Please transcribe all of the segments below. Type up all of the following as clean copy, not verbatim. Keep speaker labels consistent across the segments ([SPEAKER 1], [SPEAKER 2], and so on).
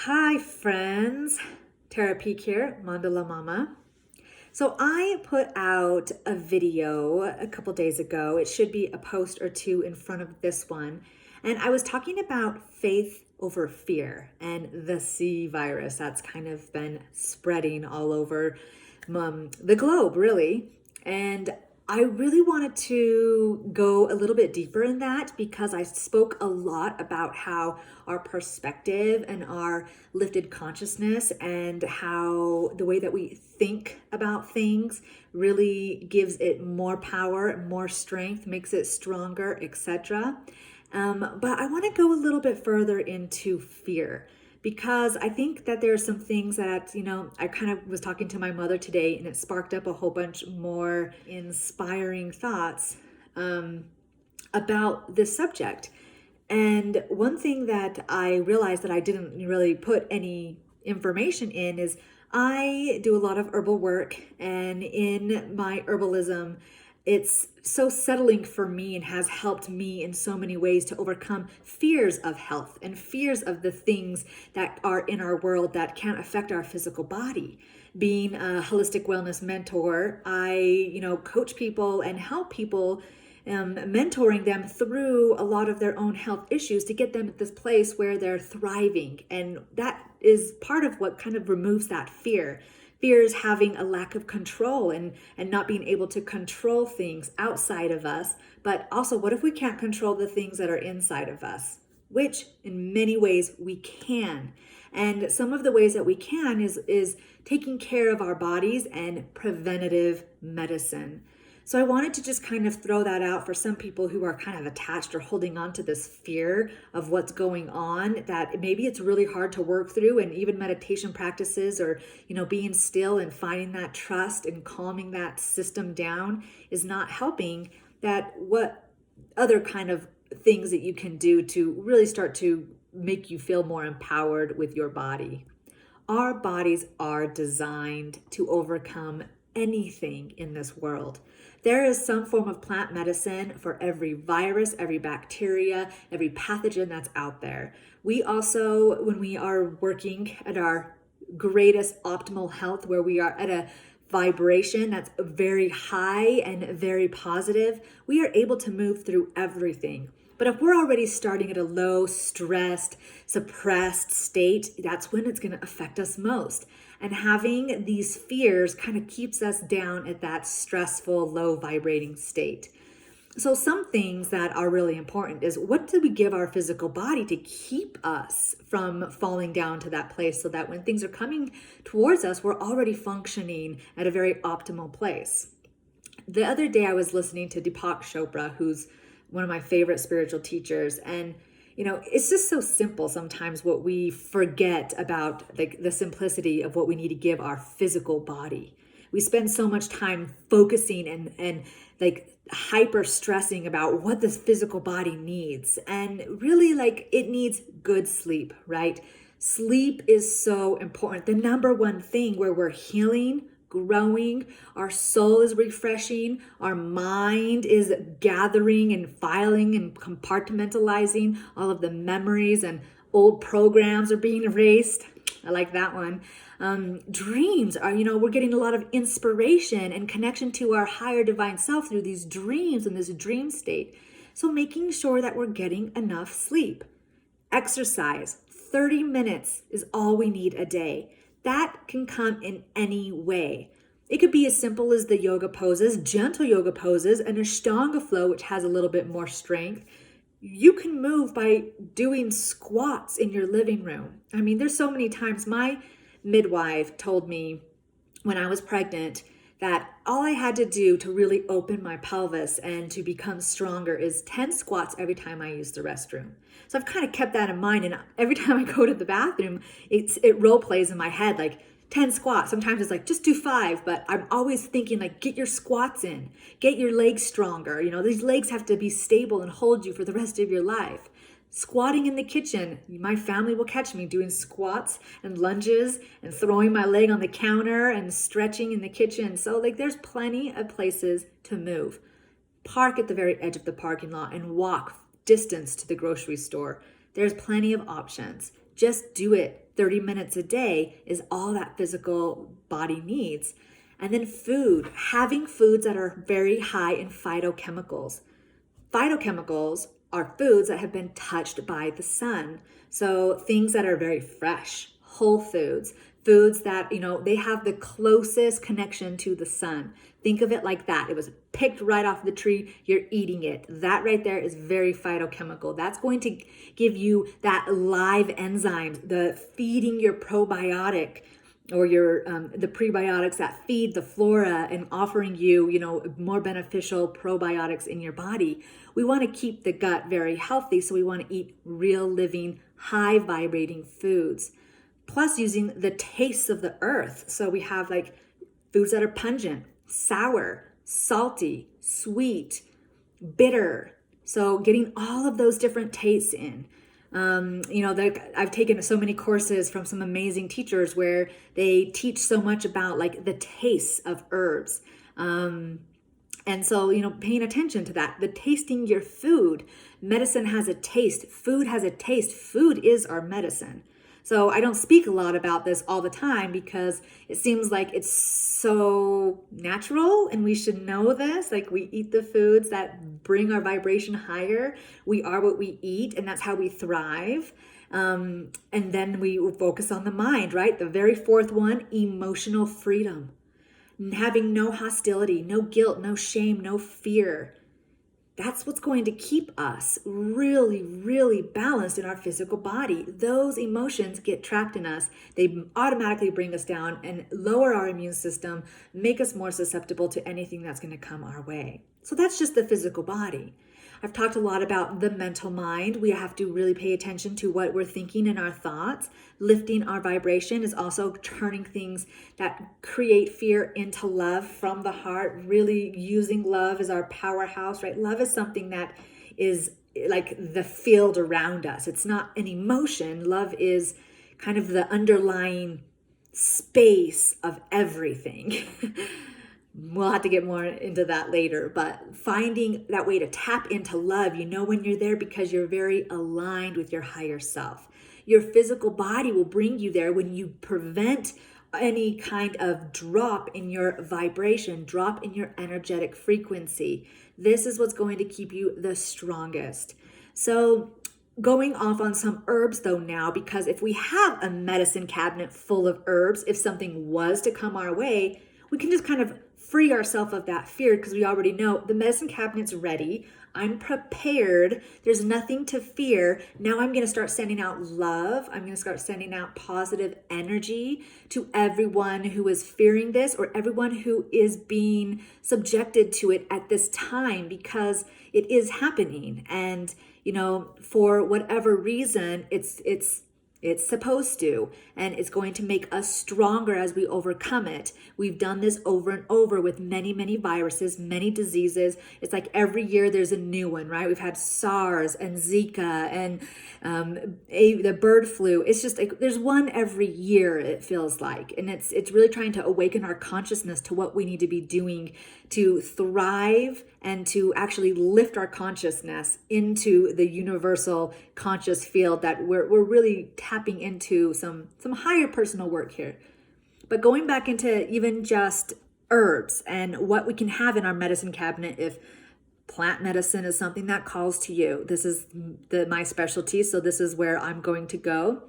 [SPEAKER 1] Hi friends, Tara Peak here, Mandala Mama. So I put out a video a couple days ago. It should be a post or two in front of this one. And I was talking about faith over fear and the C virus that's kind of been spreading all over the globe, really. And I really wanted to go a little bit deeper in that because I spoke a lot about how our perspective and our lifted consciousness and how the way that we think about things really gives it more power, more strength, makes it stronger, etc. But I want to go a little bit further into fear because I think that there are some things that, I kind of was talking to my mother today and it sparked up a whole bunch more inspiring thoughts about this subject. And one thing that I realized that I didn't really put any information in is I do a lot of herbal work, and in my herbalism, it's so settling for me and has helped me in so many ways to overcome fears of health and fears of the things that are in our world that can affect our physical body. Being a holistic wellness mentor, I, coach people and help people, mentoring them through a lot of their own health issues to get them at this place where they're thriving. And that is part of what kind of removes that fear. Fear is having a lack of control and not being able to control things outside of us. But also, what if we can't control the things that are inside of us? Which in many ways we can. And some of the ways that we can is taking care of our bodies and preventative medicine. So I wanted to just kind of throw that out for some people who are kind of attached or holding on to this fear of what's going on, that maybe it's really hard to work through, and even meditation practices or, being still and finding that trust and calming that system down is not helping. That what other kind of things that you can do to really start to make you feel more empowered with your body. Our bodies are designed to overcome anything in this world. There is some form of plant medicine for every virus, every bacteria, every pathogen that's out there. We also, when we are working at our greatest optimal health, where we are at a vibration that's very high and very positive, we are able to move through everything. But if we're already starting at a low, stressed, suppressed state, that's when it's going to affect us most. And having these fears kind of keeps us down at that stressful, low vibrating state. So some things that are really important is, what do we give our physical body to keep us from falling down to that place, so that when things are coming towards us, we're already functioning at a very optimal place. The other day I was listening to Deepak Chopra, who's one of my favorite spiritual teachers. And, it's just so simple sometimes what we forget about, like the simplicity of what we need to give our physical body. We spend so much time focusing and like hyper stressing about what this physical body needs. And really, like, it needs good sleep, right? Sleep is so important. The number one thing where we're healing, growing, our soul is refreshing, our mind is gathering and filing and compartmentalizing all of the memories, and old programs are being erased. I like that one. Dreams are, we're getting a lot of inspiration and connection to our higher divine self through these dreams and this dream state. So making sure that we're getting enough sleep. Exercise, 30 minutes is all we need a day. That can come in any way. It could be as simple as the yoga poses, gentle yoga poses, and Ashtanga flow, which has a little bit more strength. You can move by doing squats in your living room. I mean, there's so many times my midwife told me when I was pregnant that all I had to do to really open my pelvis and to become stronger is 10 squats every time I use the restroom. So I've kind of kept that in mind, and every time I go to the bathroom, it role plays in my head, like 10 squats. Sometimes it's like, just do 5, but I'm always thinking, like, get your squats in, get your legs stronger. These legs have to be stable and hold you for the rest of your life. Squatting in the kitchen. My family will catch me doing squats and lunges and throwing my leg on the counter and stretching in the kitchen. So there's plenty of places to move. Park at the very edge of the parking lot and walk distance to the grocery store. There's plenty of options. Just do it 30 minutes a day is all that physical body needs. And then food, having foods that are very high in phytochemicals. Phytochemicals are foods that have been touched by the sun. So things that are very fresh, whole foods, foods that, they have the closest connection to the sun. Think of it like that. It was picked right off the tree. You're eating it. That right there is very phytochemical. That's going to give you that live enzymes, the feeding your probiotic or your the prebiotics that feed the flora and offering you, more beneficial probiotics in your body. We want to keep the gut very healthy, so we want to eat real living, high vibrating foods. Plus using the tastes of the earth. So we have like foods that are pungent, sour, salty, sweet, bitter. So getting all of those different tastes in. I've taken so many courses from some amazing teachers where they teach so much about like the tastes of herbs. And so, paying attention to that, the tasting your food. Medicine has a taste. Food has a taste. Food is our medicine. So I don't speak a lot about this all the time because it seems like it's so natural and we should know this. Like we eat the foods that bring our vibration higher. We are what we eat, and that's how we thrive. And then we focus on the mind, right? The very fourth one, emotional freedom. Having no hostility, no guilt, no shame, no fear. That's what's going to keep us really, really balanced in our physical body. Those emotions get trapped in us. They automatically bring us down and lower our immune system, make us more susceptible to anything that's going to come our way. So that's just the physical body. I've talked a lot about the mental mind. We have to really pay attention to what we're thinking and our thoughts. Lifting our vibration is also turning things that create fear into love from the heart, really using love as our powerhouse, right? Love is something that is like the field around us. It's not an emotion. Love is kind of the underlying space of everything. We'll have to get more into that later, but finding that way to tap into love, when you're there because you're very aligned with your higher self. Your physical body will bring you there when you prevent any kind of drop in your vibration, drop in your energetic frequency. This is what's going to keep you the strongest. So going off on some herbs though now, because if we have a medicine cabinet full of herbs, if something was to come our way, we can just kind of free ourselves of that fear because we already know the medicine cabinet's ready. I'm prepared. There's nothing to fear. Now I'm going to start sending out love. I'm going to start sending out positive energy to everyone who is fearing this or everyone who is being subjected to it at this time because it is happening. And, for whatever reason, it's supposed to, and it's going to make us stronger as we overcome it. We've done this over and over with many, many viruses, many diseases. It's like every year there's a new one, right? We've had SARS and Zika and the bird flu. It's just like there's one every year, it feels like. And it's really trying to awaken our consciousness to what we need to be doing to thrive and to actually lift our consciousness into the universal conscious field that we're really tapping into some higher personal work here. But going back into even just herbs and what we can have in our medicine cabinet if plant medicine is something that calls to you. This is my specialty, so this is where I'm going to go.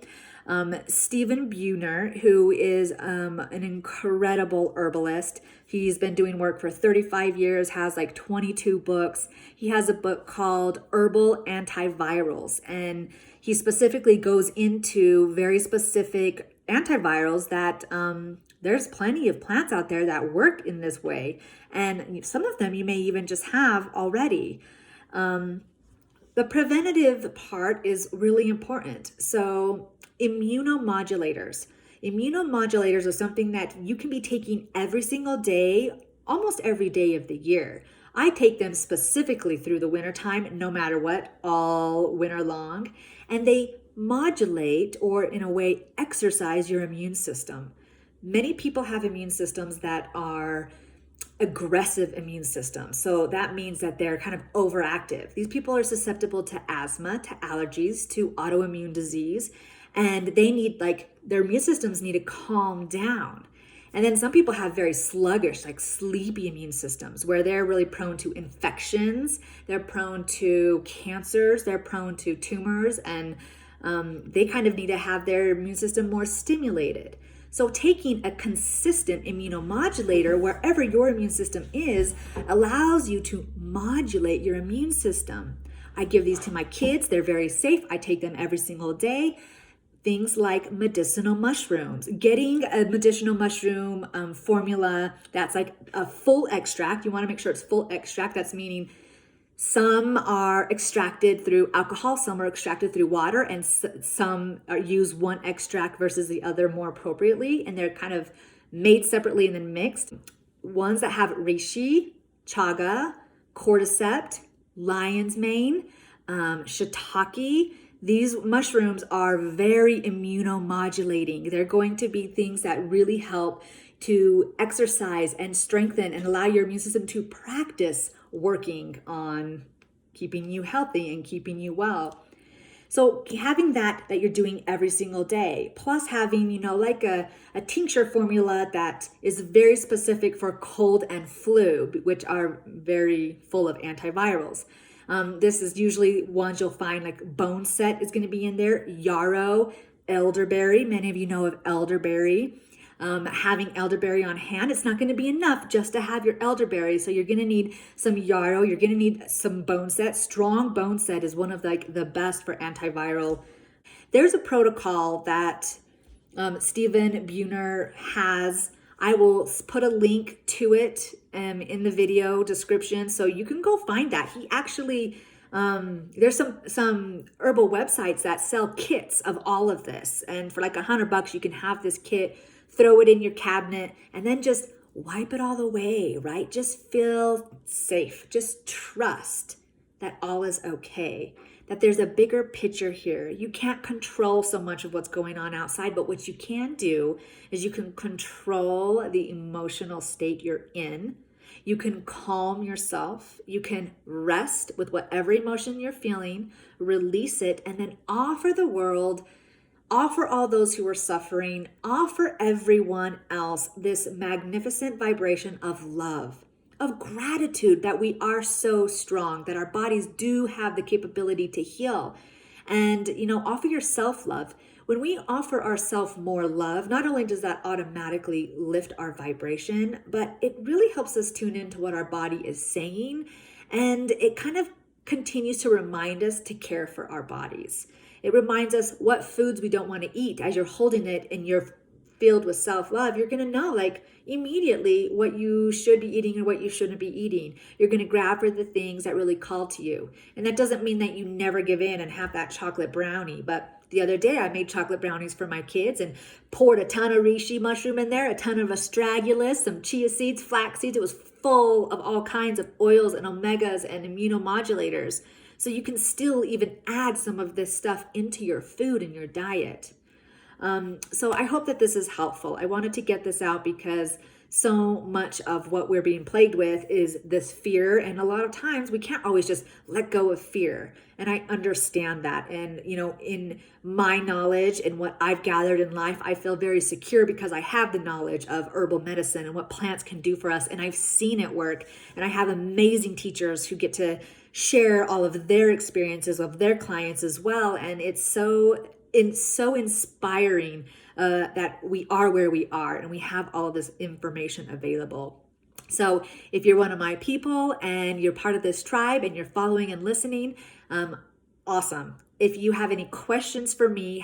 [SPEAKER 1] Stephen Buhner, who is an incredible herbalist. He's been doing work for 35 years, has like 22 books. He has a book called Herbal Antivirals, and he specifically goes into very specific antivirals that there's plenty of plants out there that work in this way. And some of them you may even just have already. The preventative part is really important. So immunomodulators. Immunomodulators are something that you can be taking every single day, almost every day of the year. I take them specifically through the wintertime, no matter what, all winter long. And they modulate or in a way exercise your immune system. Many people have immune systems that are aggressive immune systems. So that means that they're kind of overactive. These people are susceptible to asthma, to allergies, to autoimmune disease. and they need, like, their immune systems need to calm down. And then some people have very sluggish, like sleepy immune systems, where they're really prone to infections, they're prone to cancers, they're prone to tumors, and they kind of need to have their immune system more stimulated. So taking a consistent immunomodulator wherever your immune system is allows you to modulate your immune system. I give these to my kids. They're very safe. I take them every single day. Things like medicinal mushrooms. Getting a medicinal mushroom formula that's like a full extract. You want to make sure it's full extract. That's meaning some are extracted through alcohol, some are extracted through water, and some use one extract versus the other more appropriately, and they're kind of made separately and then mixed. Ones that have reishi, chaga, cordyceps, lion's mane, shiitake. These mushrooms are very immunomodulating. They're going to be things that really help to exercise and strengthen and allow your immune system to practice working on keeping you healthy and keeping you well. So having that you're doing every single day, plus having, like a tincture formula that is very specific for cold and flu, which are very full of antivirals. This is usually ones you'll find, like bone set is going to be in there, yarrow, elderberry. Many of you know of elderberry. Having elderberry on hand, it's not going to be enough just to have your elderberry. So you're going to need some yarrow. You're going to need some bone set. Strong bone set is one of the best for antiviral. There's a protocol that Stephen Buhner has. I will put a link to it in the video description, so you can go find that. He actually, there's some herbal websites that sell kits of all of this, and for like $100 you can have this kit, throw it in your cabinet, and then just wipe it all away, right? Just feel safe. Just trust that all is okay, that there's a bigger picture here. You can't control so much of what's going on outside, but what you can do is you can control the emotional state you're in. You can calm yourself. You can rest with whatever emotion you're feeling, release it, and then offer the world, offer all those who are suffering, offer everyone else this magnificent vibration of love, of gratitude that we are so strong, that our bodies do have the capability to heal. And, offer yourself love. When we offer ourselves more love, not only does that automatically lift our vibration, but it really helps us tune into what our body is saying. And it kind of continues to remind us to care for our bodies. It reminds us what foods we don't want to eat. As you're holding it and you're filled with self-love, you're going to know immediately what you should be eating and what you shouldn't be eating. You're going to grab for the things that really call to you. And that doesn't mean that you never give in and have that chocolate brownie. But the other day I made chocolate brownies for my kids and poured a ton of reishi mushroom in there, a ton of astragalus, some chia seeds, flax seeds. It was full of all kinds of oils and omegas and immunomodulators. So you can still even add some of this stuff into your food and your diet. So I hope that this is helpful. I wanted to get this out because so much of what we're being plagued with is this fear. And a lot of times we can't always just let go of fear. And I understand that. And, in my knowledge and what I've gathered in life, I feel very secure because I have the knowledge of herbal medicine and what plants can do for us. And I've seen it work. And I have amazing teachers who get to share all of their experiences of their clients as well. And it's so inspiring that we are where we are and we have all of this information available. So if you're one of my people and you're part of this tribe and you're following and listening, awesome. If you have any questions for me,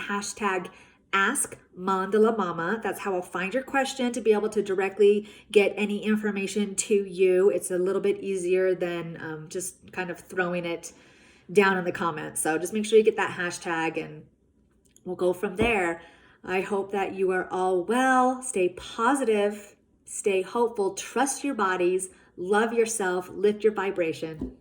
[SPEAKER 1] #ask Mandala Mama. That's how I'll find your question to be able to directly get any information to you. It's a little bit easier than just kind of throwing it down in the comments. So just make sure you get that hashtag and we'll go from there. I hope that you are all well. Stay positive, stay hopeful, trust your bodies, love yourself, lift your vibration.